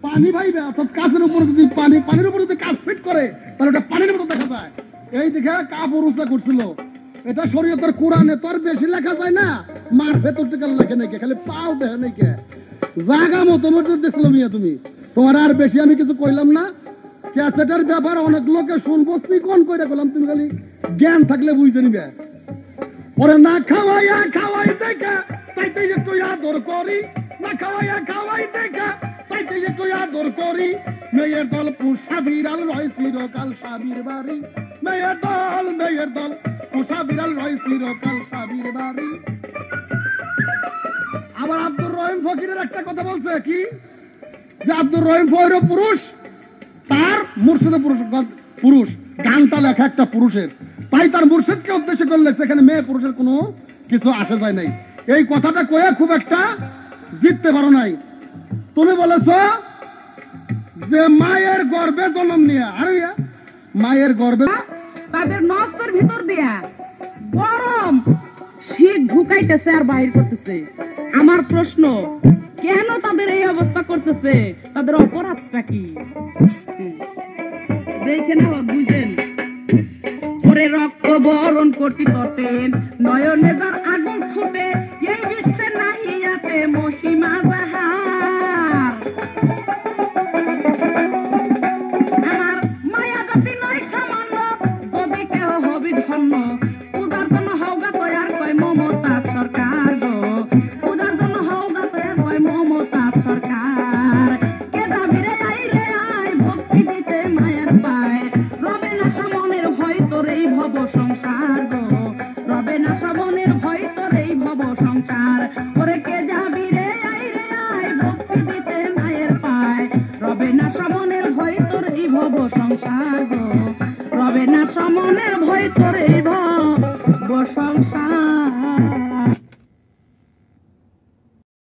পানি ভাইবে, অর্থাৎ কাছের উপরে যদি পানির উপরে যদি কাজ ফিট করে তাহলে ওটা পানির মতো দেখা যায়। এই দেখে কাপুরুষা করছিল। এটা শরীয়তের কোরআনে তো আর বেশি লেখা যায় না, মার ভেতর থেকে লেখে নাকি, খালি পাও দেখে নাকি জাগা মতো মতো দেখছিল মিয়া তুমি। তোমার আর বেশি আমি কিছু কইলাম না। ক্যাসেটের ব্যাপার অনেক লোকে শুনবো, চিকন করে গেলাম, তুমি খালি জ্ঞান থাকলে বুঝতে নিবে। ওরে না খাওয়াইয়া খাওয়াই দেখা তাইতে একটু আদর করি, না খাওয়াইয়া খাওয়াই দেখা তাইতে একটু আদর করি। মেয়ের দল পুষা বিড়াল রয় চিরকাল সাবির বাড়ি, মেয়ের দল পুষা বিড়াল রয় চিরকাল সাবির বাড়ি। আবার আব্দুর রহিম ফকিরের একটা কথা বলছে কি, যে আব্দুর রহিম ফকির পুরুষ, তার মুর্শিদে পুরুষ, গানটা লেখা একটা পুরুষের, তাই তার মুর্শিদকে উদ্দেশ্য করে লেখছে, এখানে মেয়ে পুরুষের কোনো কিছু আসে যায় নাই। এই কথাটা কয়ে খুব একটা জিততে পারো নাই। তুমি বলেছ যে মায়ের গর্ভে জন্ম নিয়ে, আরে মায়ের গর্ভে তাদের নফসের ভিতর দিয়া গরম শীত ঢুকাইতেছে আর বাহির করতেছে। আমার প্রশ্ন, কেন তাদের এই অবস্থা করতেছে? তাদের অপরাধটা কি? দেখে না, বুঝেন। ওরে রক্ত বরণ করতে করতে নয়নে যার আগুন ছুটে, এই বিশ্বে নাহিয়াতে মহিমা যাহার। আমার মায়া জাতি নয় সামান্য, যদি কেউ হবি ধন্য, পূজার জন্য হওগা তৈয়ার কয় মমতা সরকার গো, পূজার জন্য হওগা তৈয়ার কয় মমতা সরকার। কে যাবি রে আই রে আয়, ভক্তি দিতে মায়ের পায়, রবে না সামনের ভয় তোর এই ভব সংসার গো, রবে না সামনের ভয় তোর এই ভব সংসার। ওরে কে যাবি রে আই রে আয়, ভক্তি দিতে মায়ের পায়, রবে না সামনের ভয় তোর এই ভব সংসার গো, রবে না সামনের ভয় তোর এই ভব সংসার।